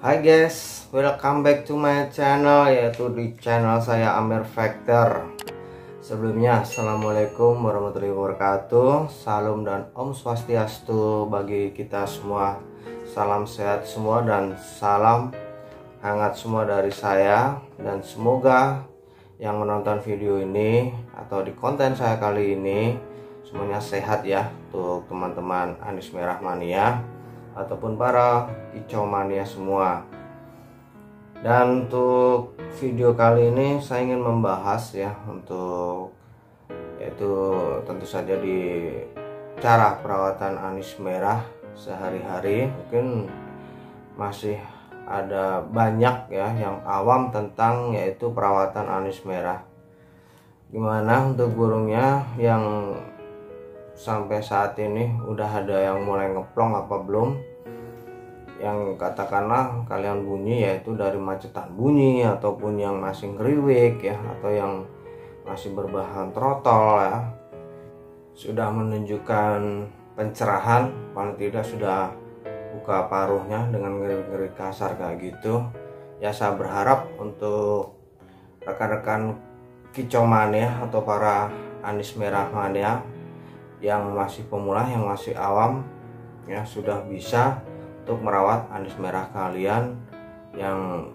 Hai guys, welcome back to my channel, yaitu di channel saya Amir Factor. Sebelumnya, assalamualaikum warahmatullahi wabarakatuh. Salam dan Om Swastiastu bagi kita semua. Salam sehat semua dan salam hangat semua dari saya. Dan semoga yang menonton video ini atau di konten saya kali ini semuanya sehat ya, untuk teman-teman Anis Merah Mania ataupun para kicau mania semua. Dan untuk video kali ini saya ingin membahas ya, untuk yaitu tentu saja di cara perawatan anis merah sehari-hari. Mungkin masih ada banyak ya yang awam tentang yaitu perawatan anis merah. Gimana untuk burungnya yang sampai saat ini udah ada yang mulai ngeplong apa belum? Yang katakanlah kalian bunyi yaitu dari macetan bunyi, ataupun yang masih ngeriwik ya, atau yang masih berbahan trotol ya, sudah menunjukkan pencerahan, paling tidak sudah buka paruhnya dengan ngeri-ngeri kasar kayak gitu ya. Saya berharap untuk rekan-rekan kicau mania atau para anis merah mania yang masih pemula, yang masih awam ya, sudah bisa untuk merawat anis merah kalian yang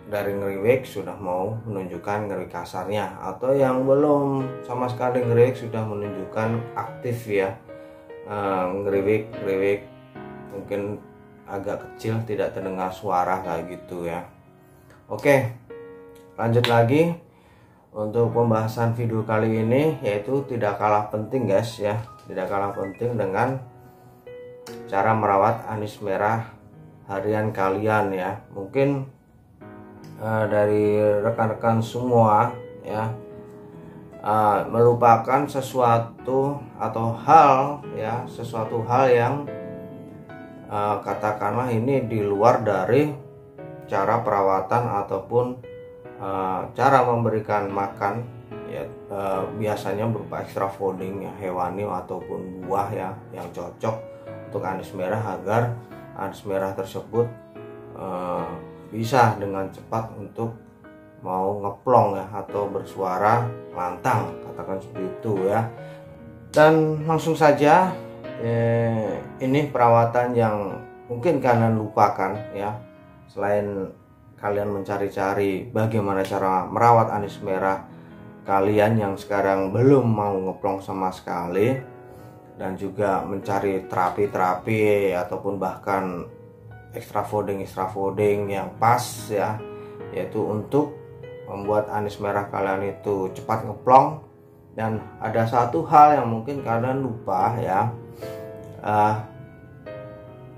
dari ngeriwik sudah mau menunjukkan ngeri kasarnya, atau yang belum sama sekali ngeriwik sudah menunjukkan aktif ya, ngeriwik mungkin agak kecil, tidak terdengar suara kayak gitu ya. Oke, lanjut lagi. Untuk pembahasan video kali ini yaitu tidak kalah penting guys ya, tidak kalah penting dengan cara merawat anis merah harian kalian ya. Mungkin dari rekan-rekan semua ya, melupakan sesuatu atau hal ya, sesuatu hal yang katakanlah ini di luar dari cara perawatan ataupun cara memberikan makan ya, biasanya berupa extra fooding ya, hewani ataupun buah ya, yang cocok untuk anis merah agar anis merah tersebut bisa dengan cepat untuk mau ngeplong ya, atau bersuara lantang, katakan seperti itu ya. Dan langsung saja, ini perawatan yang mungkin kalian lupakan ya, selain kalian mencari-cari bagaimana cara merawat anis merah kalian yang sekarang belum mau ngeplong sama sekali, dan juga mencari terapi-terapi ataupun bahkan extra fooding yang pas ya, yaitu untuk membuat anis merah kalian itu cepat ngeplong. Dan ada satu hal yang mungkin kalian lupa ya,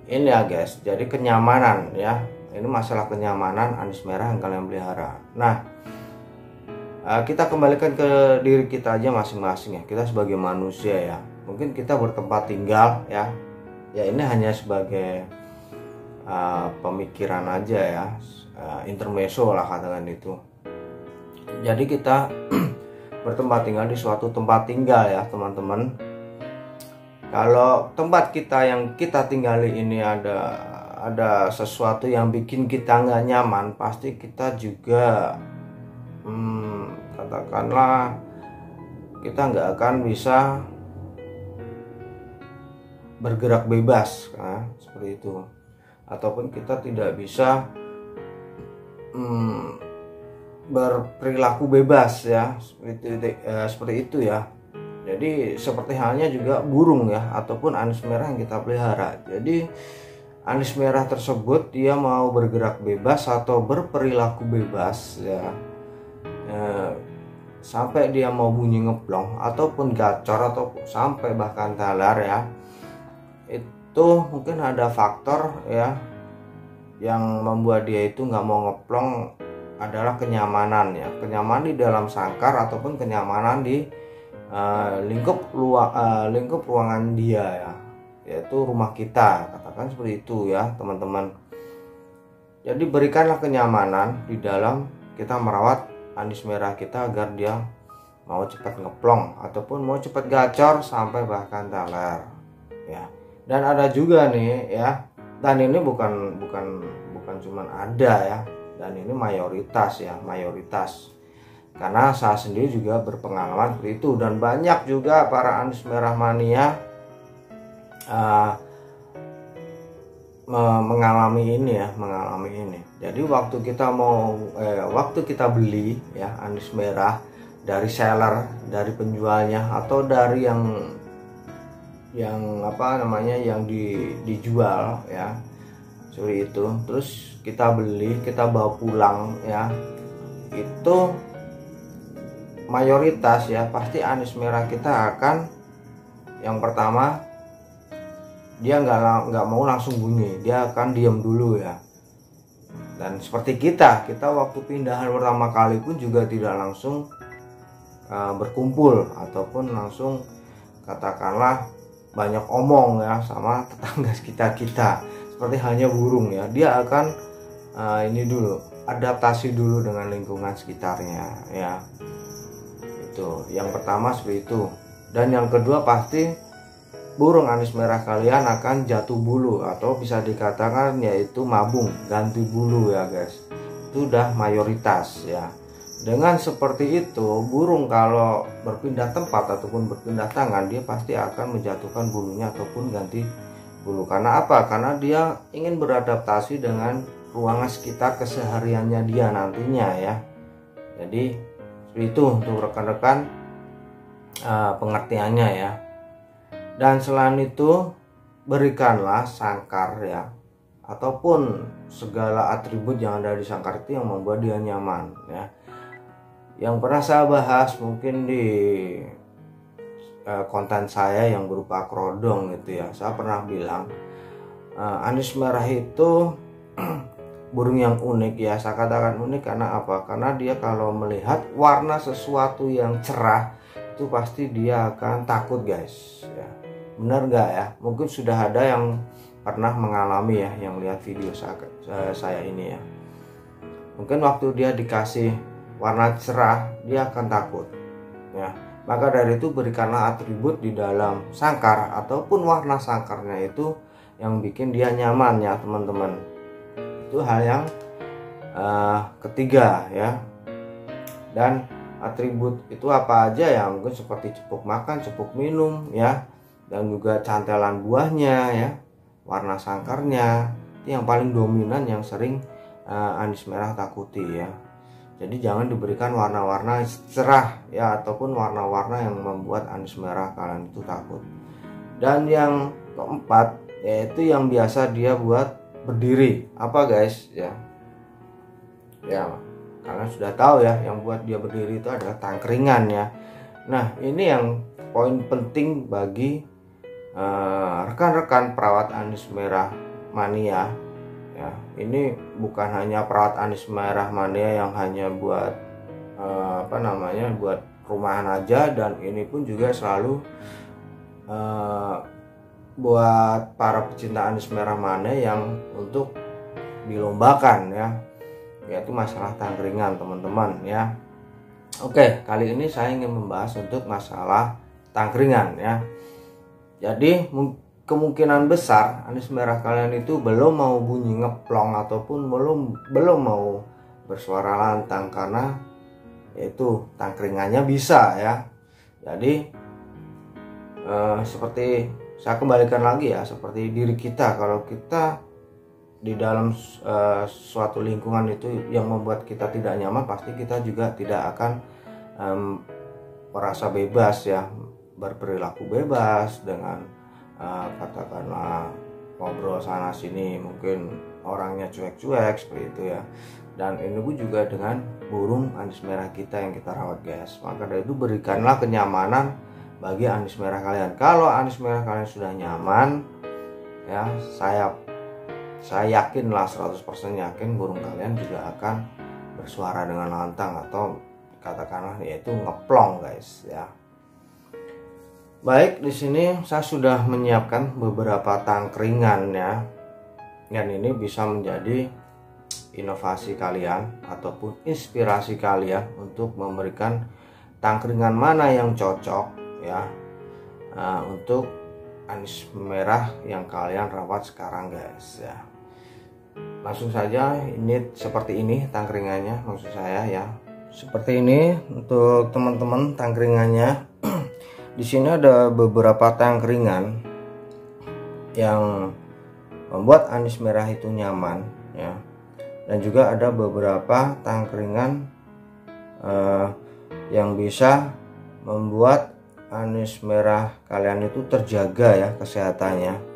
ini ya guys, jadi kenyamanan ya. Ini masalah kenyamanan anis merah yang kalian pelihara. Nah, kita kembalikan ke diri kita aja masing-masing ya. Kita sebagai manusia ya, mungkin kita bertempat tinggal ya. Ya ini hanya sebagai pemikiran aja ya, intermezzo lah katakan itu. Jadi kita bertempat tinggal di suatu tempat tinggal ya teman-teman. Kalau tempat kita yang kita tinggali ini ada sesuatu yang bikin kita nggak nyaman, pasti kita juga katakanlah kita nggak akan bisa bergerak bebas seperti itu, ataupun kita tidak bisa berperilaku bebas ya, seperti itu ya. Jadi seperti halnya juga burung ya, ataupun anis merah yang kita pelihara. Jadi anis merah tersebut dia mau bergerak bebas atau berperilaku bebas ya, sampai dia mau bunyi ngeplong ataupun gacor atau sampai bahkan teler ya, itu mungkin ada faktor ya yang membuat dia itu nggak mau ngeplong, adalah kenyamanan ya, kenyamanan di dalam sangkar ataupun kenyamanan di lingkup ruangan dia ya, yaitu rumah kita, katakan seperti itu ya teman-teman. Jadi berikanlah kenyamanan di dalam kita merawat anis merah kita agar dia mau cepat ngeplong ataupun mau cepat gacor sampai bahkan teler ya. Dan ada juga nih ya Dan ini bukan cuman ada ya, dan ini mayoritas ya, mayoritas. Karena saya sendiri juga berpengalaman seperti itu, dan banyak juga para Anies Merah Mania mengalami ini ya, mengalami ini. Jadi waktu kita beli ya Anies Merah dari seller, dari penjualnya, atau dari yang apa namanya, yang dijual ya, seperti itu. Terus kita beli, kita bawa pulang ya, itu mayoritas ya pasti Anies Merah kita akan, yang pertama dia nggak mau langsung bunyi, dia akan diam dulu ya. Dan seperti kita waktu pindahan pertama kali pun juga tidak langsung berkumpul ataupun langsung katakanlah banyak omong ya sama tetangga kita. Seperti halnya burung ya, dia akan ini dulu, adaptasi dulu dengan lingkungan sekitarnya ya. Itu yang pertama seperti itu. Dan yang kedua pasti burung Anies Merah kalian akan jatuh bulu, atau bisa dikatakan yaitu mabung, ganti bulu ya guys. Itu udah mayoritas ya. Dengan seperti itu, burung kalau berpindah tempat ataupun berpindah tangan, dia pasti akan menjatuhkan bulunya ataupun ganti bulu. Karena apa? Karena dia ingin beradaptasi dengan ruangan sekitar kesehariannya dia nantinya ya. Jadi itu untuk rekan-rekan pengertiannya ya. Dan selain itu, berikanlah sangkar ya, ataupun segala atribut yang ada di sangkar itu yang membuat dia nyaman ya. Yang pernah saya bahas mungkin di konten saya yang berupa kerodong gitu ya, saya pernah bilang Anies Merah itu burung yang unik ya. Saya katakan unik karena apa? Karena dia kalau melihat warna sesuatu yang cerah itu pasti dia akan takut guys ya. Benar nggak ya? Mungkin sudah ada yang pernah mengalami ya, yang lihat video saya ini ya. Mungkin waktu dia dikasih warna cerah dia akan takut ya. Maka dari itu berikanlah atribut di dalam sangkar ataupun warna sangkarnya itu yang bikin dia nyaman ya teman-teman. Itu hal yang ketiga ya. Dan atribut itu apa aja ya? Mungkin seperti cepuk makan, cepuk minum ya, dan juga cantelan buahnya ya, warna sangkarnya. Itu yang paling dominan yang sering Anies Merah takuti ya. Jadi jangan diberikan warna-warna cerah ya, ataupun warna-warna yang membuat Anies Merah kalian itu takut. Dan yang keempat yaitu yang biasa dia buat berdiri. Apa guys ya? Ya kalian sudah tahu ya, yang buat dia berdiri itu adalah tangkringan ya. Nah ini yang poin penting bagi rekan-rekan perawat Anies Merah Mania ya. Ini bukan hanya perawat Anies Merah Mania yang hanya buat buat rumahan aja, dan ini pun juga selalu buat para pecinta Anies Merah Mania yang untuk dilombakan ya, yaitu masalah tangkringan teman-teman ya. Oke, kali ini saya ingin membahas untuk masalah tangkringan ya. Jadi kemungkinan besar Anies Merah kalian itu belum mau bunyi ngeplong ataupun belum mau bersuara lantang, karena yaitu tangkringannya bisa ya. Jadi seperti saya kembalikan lagi ya, seperti diri kita, kalau kita di dalam suatu lingkungan itu yang membuat kita tidak nyaman, pasti kita juga tidak akan merasa bebas ya, berperilaku bebas dengan katakanlah ngobrol sana sini, mungkin orangnya cuek-cuek seperti itu ya. Dan ini pun juga dengan burung Anies Merah kita yang kita rawat guys. Maka dari itu berikanlah kenyamanan bagi Anies Merah kalian. Kalau Anies Merah kalian sudah nyaman ya, saya yakinlah 100% yakin burung kalian juga akan bersuara dengan lantang atau katakanlah yaitu ngeplong guys ya. Baik, di sini saya sudah menyiapkan beberapa tangkringan ya. Dan ini bisa menjadi inovasi kalian ataupun inspirasi kalian untuk memberikan tangkringan mana yang cocok ya, untuk anis merah yang kalian rawat sekarang guys ya. Langsung saja, ini seperti ini tangkringannya, maksud saya ya. Seperti ini untuk teman-teman tangkringannya. Di sini ada beberapa tangkringan yang membuat anis merah itu nyaman ya. Dan juga ada beberapa tangkringan yang bisa membuat anis merah kalian itu terjaga ya kesehatannya.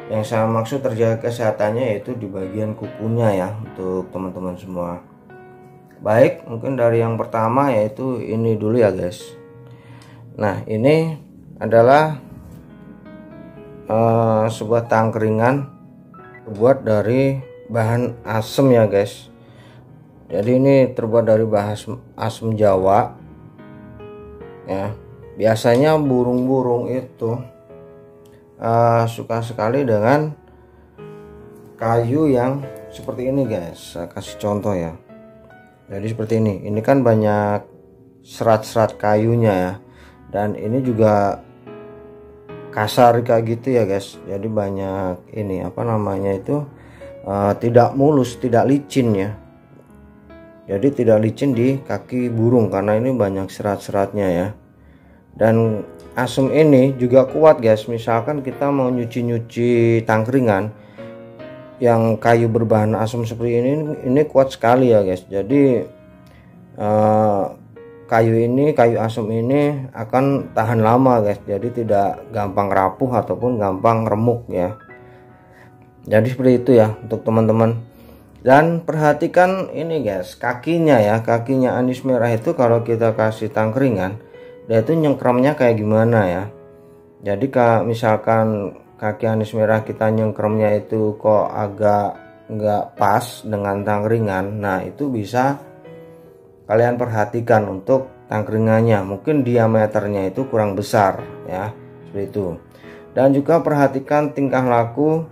Yang saya maksud terjaga kesehatannya yaitu di bagian kukunya ya, untuk teman-teman semua. Baik, mungkin dari yang pertama yaitu ini dulu ya guys. Nah, ini adalah sebuah tangkringan terbuat dari bahan asem ya guys. Jadi ini terbuat dari bahan asem Jawa ya. Biasanya burung-burung itu suka sekali dengan kayu yang seperti ini guys. Saya kasih contoh ya. Jadi seperti ini kan banyak serat-serat kayunya ya, dan ini juga kasar kayak gitu ya guys. Jadi banyak ini apa namanya itu tidak mulus, tidak licin ya. Jadi tidak licin di kaki burung karena ini banyak serat-seratnya ya. Dan asem ini juga kuat guys. Misalkan kita mau nyuci-nyuci tangkringan yang kayu berbahan asem seperti ini kuat sekali ya guys. Jadi kayu asem ini akan tahan lama guys. Jadi tidak gampang rapuh ataupun gampang remuk ya. Jadi seperti itu ya untuk teman-teman. Dan perhatikan ini guys, kakinya ya, kakinya anis merah itu kalau kita kasih tangkringan, dia itu nyengkramnya kayak gimana ya. Jadi misalkan kaki anis merah kita nyengkramnya itu kok agak nggak pas dengan tangkringan, nah itu bisa kalian perhatikan untuk tangkringannya, mungkin diameternya itu kurang besar ya, seperti itu. Dan juga perhatikan tingkah laku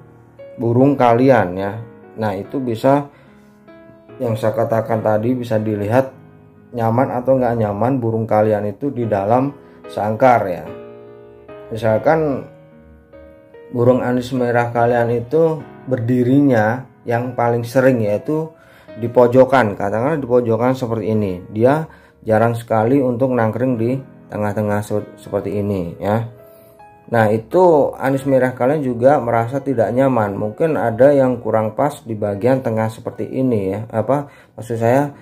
burung kalian ya. Nah itu bisa, yang saya katakan tadi, bisa dilihat nyaman atau nggak nyaman burung kalian itu di dalam sangkar ya. Misalkan burung anis merah kalian itu berdirinya yang paling sering yaitu di pojokan, katakanlah di pojokan seperti ini, dia jarang sekali untuk nangkring di tengah-tengah seperti ini ya. Nah itu anis merah kalian juga merasa tidak nyaman. Mungkin ada yang kurang pas di bagian tengah seperti ini ya, maksud saya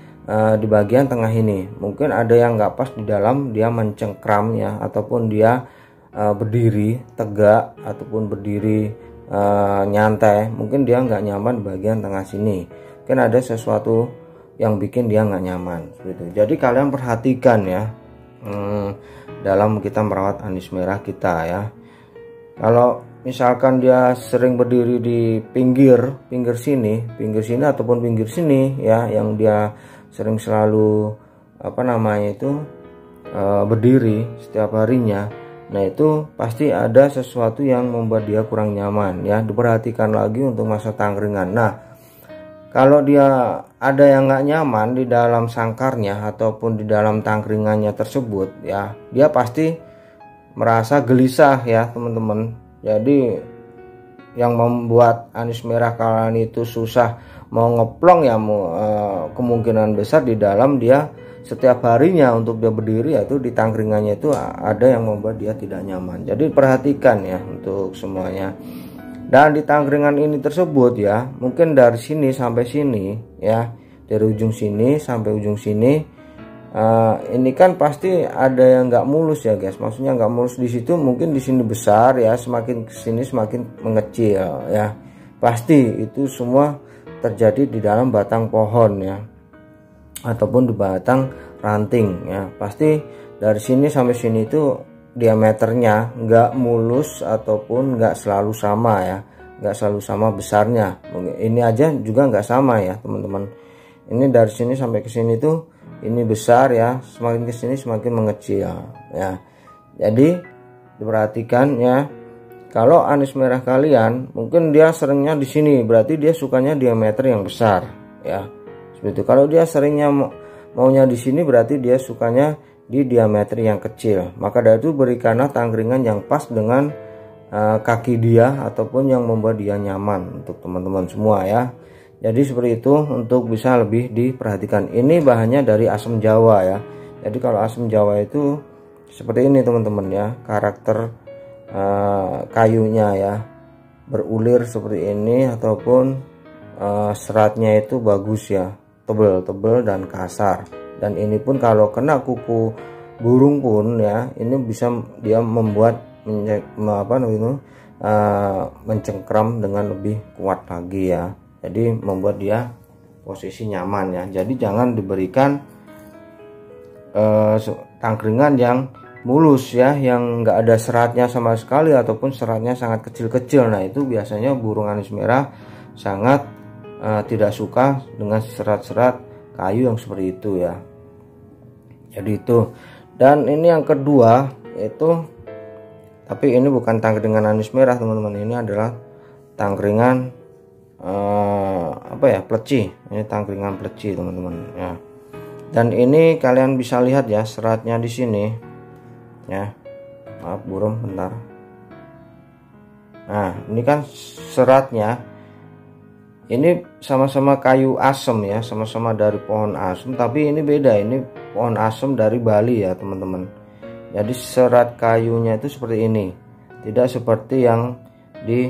di bagian tengah ini. Mungkin ada yang nggak pas di dalam, dia mencengkram ya, ataupun dia berdiri tegak ataupun berdiri nyantai, mungkin dia nggak nyaman di bagian tengah sini. Mungkin ada sesuatu yang bikin dia nggak nyaman gitu. Jadi kalian perhatikan ya dalam kita merawat anis merah kita ya. Kalau misalkan dia sering berdiri di pinggir sini ataupun pinggir sini ya, yang dia sering selalu berdiri setiap harinya, nah itu pasti ada sesuatu yang membuat dia kurang nyaman ya. Diperhatikan lagi untuk masa tangkringan. Nah kalau dia ada yang nggak nyaman di dalam sangkarnya ataupun di dalam tangkringannya tersebut ya, dia pasti merasa gelisah ya teman-teman. Jadi yang membuat anis merah kalian itu susah mau ngeplong ya, kemungkinan besar di dalam dia setiap harinya untuk dia berdiri, yaitu di tangkringannya itu ada yang membuat dia tidak nyaman. Jadi perhatikan ya untuk semuanya. Dan di tangkringan ini tersebut ya, mungkin dari sini sampai sini ya, dari ujung sini sampai ujung sini, ini kan pasti ada yang nggak mulus ya guys. Maksudnya nggak mulus di situ, mungkin di sini besar ya, semakin kesini semakin mengecil ya. Pasti itu semua terjadi di dalam batang pohon ya, ataupun di batang ranting ya. Pasti dari sini sampai sini itu diameternya nggak mulus ataupun nggak selalu sama ya, nggak selalu sama besarnya. Ini aja juga nggak sama ya teman-teman. Ini dari sini sampai ke sini tuh ini besar ya, semakin ke sini semakin mengecil ya. Jadi diperhatikan ya. Kalau anis merah kalian mungkin dia seringnya di sini, berarti dia sukanya diameter yang besar ya. Seperti itu. Kalau dia seringnya maunya di sini, berarti dia sukanya di diameter yang kecil. Maka dari itu berikanlah tangkringan yang pas dengan kaki dia ataupun yang membuat dia nyaman untuk teman-teman semua ya. Jadi seperti itu untuk bisa lebih diperhatikan. Ini bahannya dari asam jawa ya. Jadi kalau asam jawa itu seperti ini teman-teman ya, karakter kayunya ya, berulir seperti ini ataupun seratnya itu bagus ya, tebel-tebel dan kasar. Dan ini pun kalau kena kuku burung pun ya, ini bisa dia membuat mencengkram dengan lebih kuat lagi ya. Jadi membuat dia posisi nyaman ya. Jadi jangan diberikan tangkringan yang mulus ya, yang enggak ada seratnya sama sekali ataupun seratnya sangat kecil-kecil. Nah itu biasanya burung anis merah sangat tidak suka dengan serat-serat kayu yang seperti itu ya. Jadi itu. Dan ini yang kedua yaitu, tapi ini bukan tangkringan anis merah teman-teman, ini adalah tangkringan pleci. Ini tangkringan pleci teman-teman ya. Dan ini kalian bisa lihat ya seratnya di sini ya. Maaf burung bentar. Nah ini kan seratnya ini sama-sama kayu asem ya, sama-sama dari pohon asem, tapi ini beda, ini pohon asem dari Bali ya teman-teman. Jadi serat kayunya itu seperti ini, tidak seperti yang di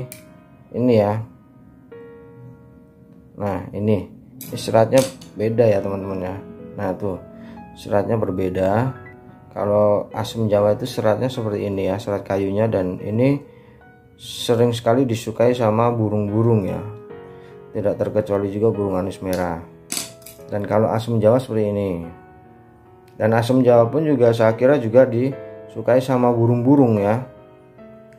ini ya. Nah ini seratnya beda ya teman-teman ya. Nah tuh seratnya berbeda. Kalau asam jawa itu seratnya seperti ini ya, serat kayunya, dan ini sering sekali disukai sama burung-burung ya, tidak terkecuali juga burung anis merah. Dan kalau asam jawa seperti ini, dan asam jawa pun juga saya kira juga disukai sama burung-burung ya,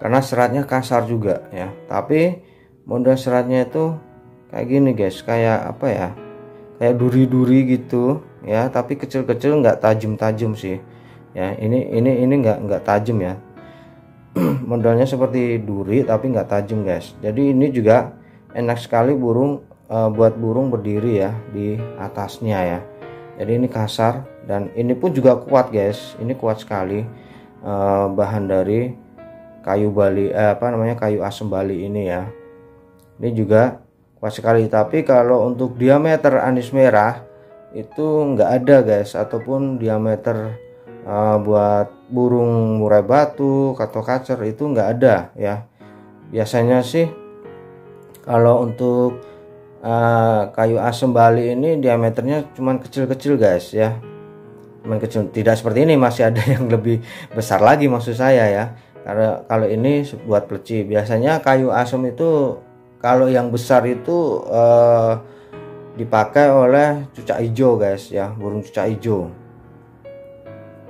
karena seratnya kasar juga ya. Tapi model seratnya itu kayak gini guys, kayak apa ya, kayak duri-duri gitu ya, tapi kecil-kecil, nggak tajam-tajam sih ya. Ini nggak tajam ya. Modelnya seperti duri tapi nggak tajam guys. Jadi ini juga enak sekali buat burung berdiri ya di atasnya ya. Jadi ini kasar dan ini pun juga kuat guys. Ini kuat sekali, bahan dari kayu Bali, kayu asam Bali ini ya. Ini juga kuat sekali. Tapi kalau untuk diameter anis merah itu nggak ada guys, ataupun diameter buat burung murai batu atau kacer itu nggak ada ya. Biasanya sih kalau untuk kayu asam Bali ini diameternya cuman kecil-kecil guys ya, cuman kecil, tidak seperti ini, masih ada yang lebih besar lagi maksud saya ya. Karena kalau ini buat pleci, biasanya kayu asam itu kalau yang besar itu dipakai oleh cucak hijau guys ya, burung cucak hijau.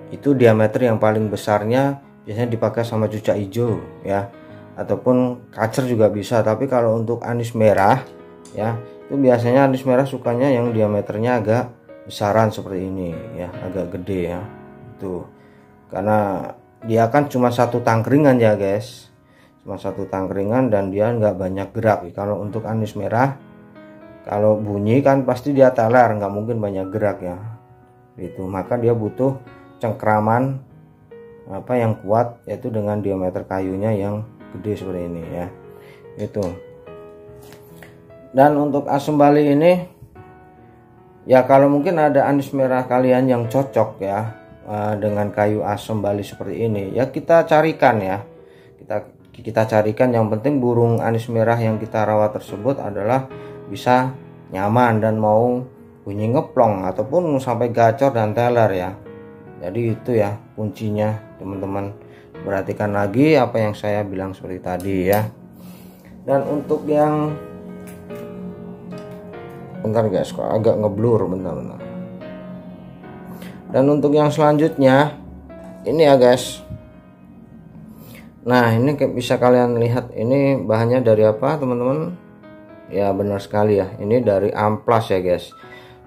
Itu diameter yang paling besarnya biasanya dipakai sama cucak hijau ya, ataupun kacer juga bisa. Tapi kalau untuk anis merah ya, itu biasanya anis merah sukanya yang diameternya agak besaran seperti ini ya, agak gede ya. Itu karena dia kan cuma satu tangkringan ya guys, cuma satu tangkringan dan dia nggak banyak gerak. Kalau untuk anis merah, kalau bunyi kan pasti dia teler, nggak mungkin banyak gerak ya. Itu maka dia butuh cengkraman yang kuat, yaitu dengan diameter kayunya yang gede seperti ini ya. Itu. Dan untuk asam Bali ini ya, kalau mungkin ada anis merah kalian yang cocok ya dengan kayu asam Bali seperti ini ya, kita carikan ya, kita carikan. Yang penting burung anis merah yang kita rawat tersebut adalah bisa nyaman dan mau bunyi ngeplong ataupun sampai gacor dan teler ya. Jadi itu ya kuncinya teman-teman. Perhatikan lagi apa yang saya bilang seperti tadi ya. Dan untuk yang bentar guys, kok agak ngeblur, bentar. Dan untuk yang selanjutnya ini ya guys. Nah ini bisa kalian lihat, ini bahannya dari apa teman-teman? Ya benar sekali ya, ini dari amplas ya guys.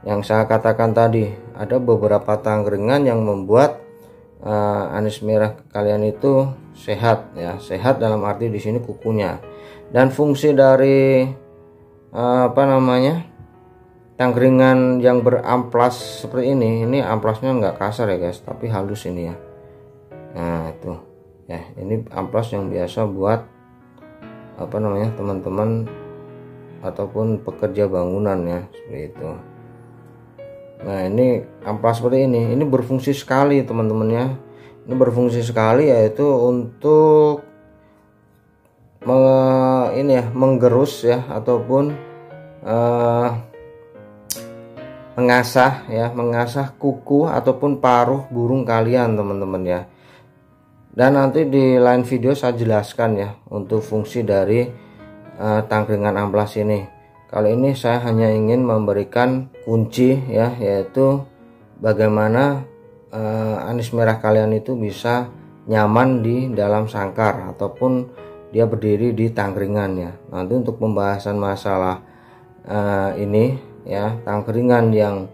Yang saya katakan tadi, ada beberapa tangkringan yang membuat anis merah kalian itu sehat ya. Sehat dalam arti di sini kukunya. Dan fungsi dari tangkringan yang beramplas seperti ini amplasnya nggak kasar ya guys, tapi halus ini ya. Nah itu ya, ini amplas yang biasa buat apa namanya, teman-teman ataupun pekerja bangunan ya, seperti itu. Nah, ini amplas seperti ini berfungsi sekali teman-teman ya. Ini berfungsi sekali, yaitu untuk menggerus ya, ataupun mengasah kuku ataupun paruh burung kalian teman-teman ya. Dan nanti di lain video saya jelaskan ya untuk fungsi dari tangkringan amplas ini. Kali ini saya hanya ingin memberikan kunci ya, yaitu bagaimana anis merah kalian itu bisa nyaman di dalam sangkar ataupun dia berdiri di tangkringan ya. Nanti untuk pembahasan masalah ini ya, tangkringan yang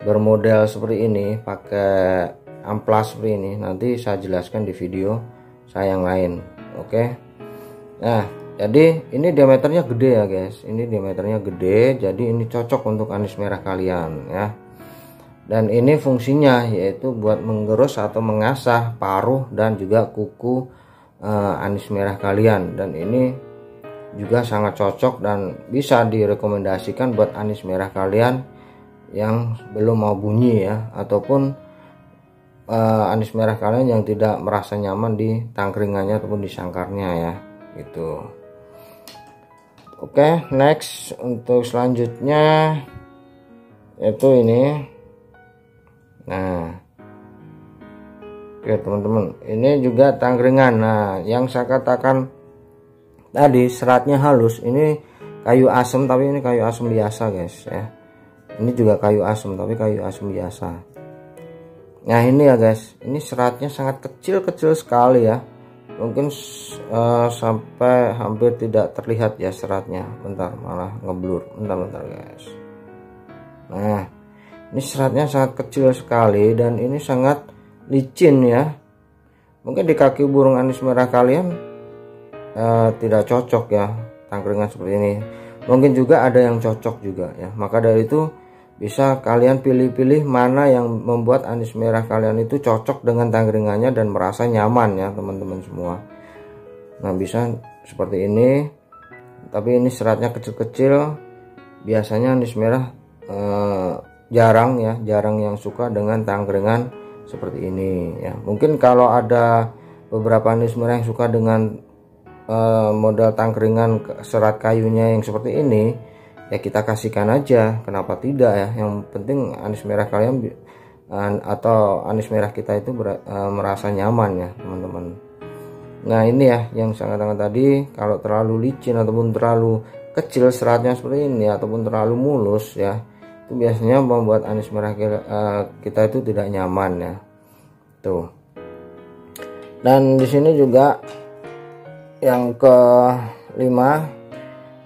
bermodel seperti ini pakai amplas seperti ini, nanti saya jelaskan di video saya yang lain. Oke. Nah, jadi ini diameternya gede ya guys, ini diameternya gede, jadi ini cocok untuk anis merah kalian ya. Dan ini fungsinya yaitu buat menggerus atau mengasah paruh dan juga kuku anis merah kalian. Dan ini juga sangat cocok dan bisa direkomendasikan buat anis merah kalian yang belum mau bunyi ya, ataupun anis merah kalian yang tidak merasa nyaman di tangkringannya ataupun di sangkarnya ya, gitu. Oke, next untuk selanjutnya yaitu ini. Nah, oke teman-teman, ini juga tangkringan. Nah, yang saya katakan tadi seratnya halus, ini kayu asem, tapi ini kayu asem biasa guys ya. Ini juga kayu asem, tapi kayu asem biasa. Nah, ini ya guys, ini seratnya sangat kecil-kecil sekali ya. Mungkin sampai hampir tidak terlihat ya seratnya. Bentar, malah ngeblur. Bentar guys. Nah, ini seratnya sangat kecil sekali dan ini sangat licin ya. Mungkin di kaki burung anis merah kalian tidak cocok ya tangkringan seperti ini. Mungkin juga ada yang cocok juga ya. Maka dari itu bisa kalian pilih-pilih mana yang membuat anis merah kalian itu cocok dengan tangkringannya dan merasa nyaman ya teman-teman semua. Nah, bisa seperti ini, tapi ini seratnya kecil-kecil. Biasanya anis merah jarang yang suka dengan tangkringan seperti ini ya. Mungkin kalau ada beberapa anis merah yang suka dengan model tangkringan serat kayunya yang seperti ini, ya kita kasihkan aja, kenapa tidak ya. Yang penting anis merah kalian atau anis merah kita itu merasa nyaman ya teman-teman. Nah, ini ya yang saya katakan tadi, kalau terlalu licin ataupun terlalu kecil seratnya seperti ini ataupun terlalu mulus ya, itu biasanya membuat anis merah kita itu tidak nyaman ya. Tuh. Dan di sini juga yang kelima,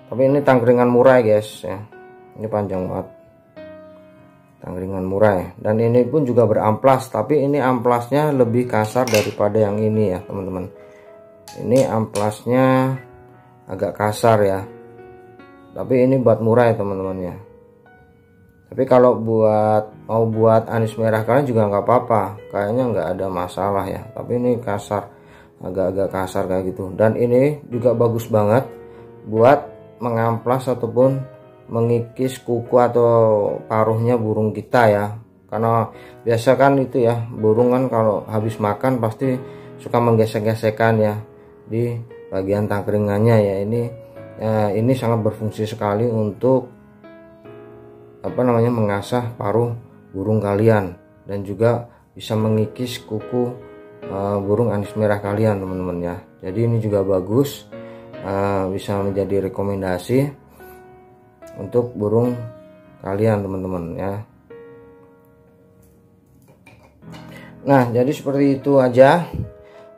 tapi ini tangkringan murai guys ya. Ini panjang banget, tangkringan murai. Dan ini pun juga beramplas, tapi ini amplasnya lebih kasar daripada yang ini ya teman-teman. Ini amplasnya agak kasar ya, tapi ini buat murai teman-teman ya. Tapi kalau mau buat anis merah kalian juga nggak apa-apa, kayaknya nggak ada masalah ya. Tapi ini kasar, agak-agak kasar kayak gitu. Dan ini juga bagus banget buat mengamplas ataupun mengikis kuku atau paruhnya burung kita ya. Karena biasa kan itu ya, burung kan kalau habis makan pasti suka menggesek-gesekan ya di bagian tangkringannya ya. Ini sangat berfungsi sekali untuk mengasah paruh burung kalian dan juga bisa mengikis kuku burung anis merah kalian teman-teman ya. Jadi ini juga bagus, bisa menjadi rekomendasi untuk burung kalian teman-teman ya. Nah, jadi seperti itu aja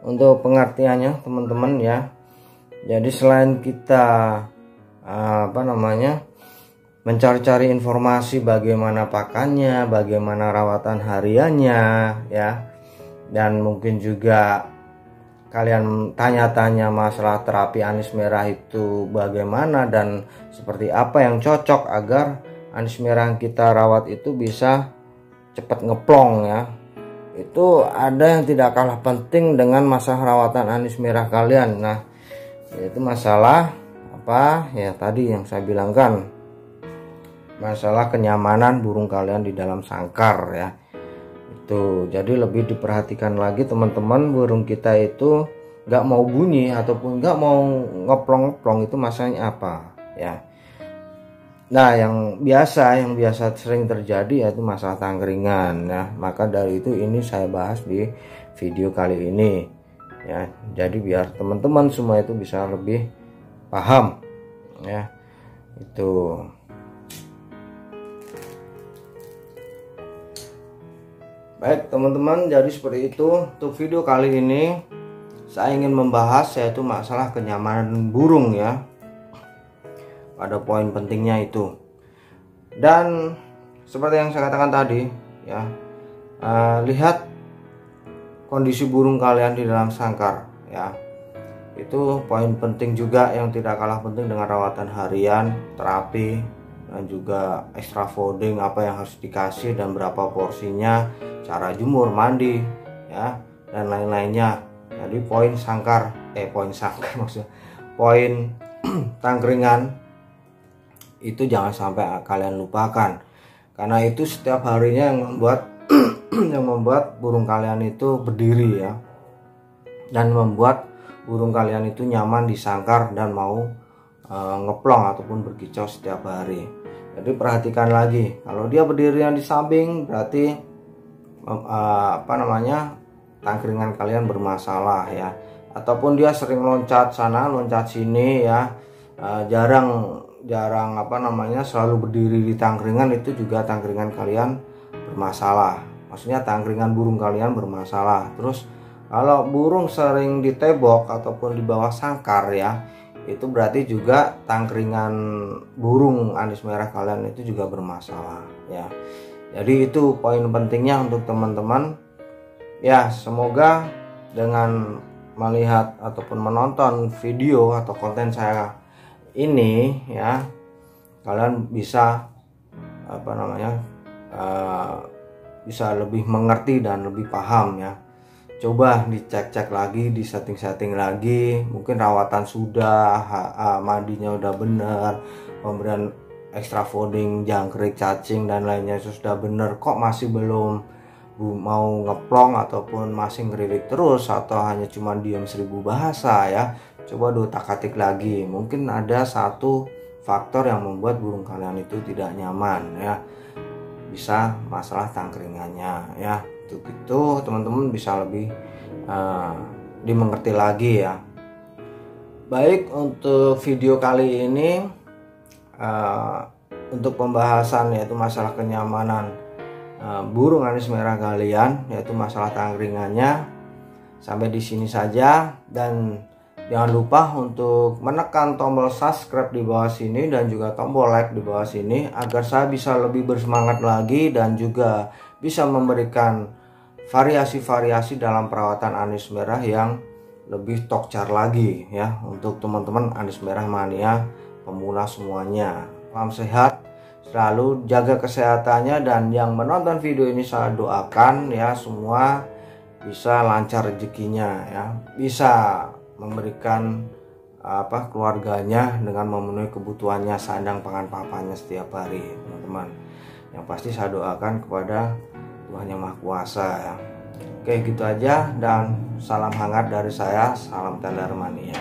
untuk pengertiannya teman-teman ya. Jadi selain kita mencari-cari informasi bagaimana pakannya, bagaimana rawatan hariannya ya, dan mungkin juga kalian tanya-tanya masalah terapi anis merah itu bagaimana dan seperti apa yang cocok agar anis merah yang kita rawat itu bisa cepat ngeplong ya. Itu ada yang tidak kalah penting dengan masalah rawatan anis merah kalian. Nah, yaitu masalah apa ya, tadi yang saya bilangkan, masalah kenyamanan burung kalian di dalam sangkar ya. Itu jadi lebih diperhatikan lagi teman-teman, burung kita itu nggak mau bunyi ataupun nggak mau ngeplong-ngeplong, itu masalahnya apa ya. Nah, yang biasa sering terjadi yaitu masalah tangkringan ya. Maka dari itu ini saya bahas di video kali ini ya. Jadi biar teman-teman semua itu bisa lebih paham ya. Itu. Baik teman-teman, jadi seperti itu untuk video kali ini. Saya ingin membahas yaitu masalah kenyamanan burung ya, pada poin pentingnya itu. Dan seperti yang saya katakan tadi ya, lihat kondisi burung kalian di dalam sangkar ya. Itu poin penting juga yang tidak kalah penting dengan rawatan harian, terapi, dan juga extra fooding, apa yang harus dikasih dan berapa porsinya, cara jemur, mandi ya, dan lain-lainnya. Jadi poin maksudnya poin tangkringan itu jangan sampai kalian lupakan, karena itu setiap harinya yang membuat yang membuat burung kalian itu berdiri ya, dan membuat burung kalian itu nyaman di sangkar dan mau ngeplong ataupun berkicau setiap hari. Jadi perhatikan lagi, kalau dia berdirian di samping berarti tangkringan kalian bermasalah ya, ataupun dia sering loncat sana loncat sini ya, jarang selalu berdiri di tangkringan, itu juga tangkringan kalian bermasalah. Maksudnya tangkringan burung kalian bermasalah. Terus kalau burung sering ditebok ataupun di bawah sangkar ya, itu berarti juga tangkringan burung anis merah kalian itu juga bermasalah ya. Jadi itu poin pentingnya untuk teman-teman ya. Semoga dengan melihat ataupun menonton video atau konten saya ini ya, kalian bisa bisa lebih mengerti dan lebih paham ya. Coba dicek-cek lagi, di setting lagi, mungkin rawatan sudah, mandinya udah bener, pemberian extra fooding, jangkrik, cacing dan lainnya sudah bener, kok masih belum mau ngeplong ataupun masih ngerilik terus atau hanya cuma diam 1000 bahasa ya. Coba otak-atik lagi, mungkin ada satu faktor yang membuat burung kalian itu tidak nyaman ya, bisa masalah tangkringannya ya. Untuk itu teman-teman bisa lebih dimengerti lagi ya. Baik, untuk video kali ini untuk pembahasan yaitu masalah kenyamanan burung anis merah kalian, yaitu masalah tangkringannya, sampai di sini saja. Dan jangan lupa untuk menekan tombol subscribe di bawah sini dan juga tombol like di bawah sini, agar saya bisa lebih bersemangat lagi dan juga bisa memberikan variasi-variasi dalam perawatan anis merah yang lebih tokcar lagi ya, untuk teman-teman anis merah mania pemula semuanya. Salam sehat selalu, jaga kesehatannya, dan yang menonton video ini saya doakan ya semua bisa lancar rezekinya ya, bisa memberikan keluarganya dengan memenuhi kebutuhannya, sandang pangan papannya setiap hari teman-teman. Yang pasti saya doakan kepada Tuhan Yang Maha Kuasa ya. Oke, gitu aja, dan salam hangat dari saya, salam teler mania.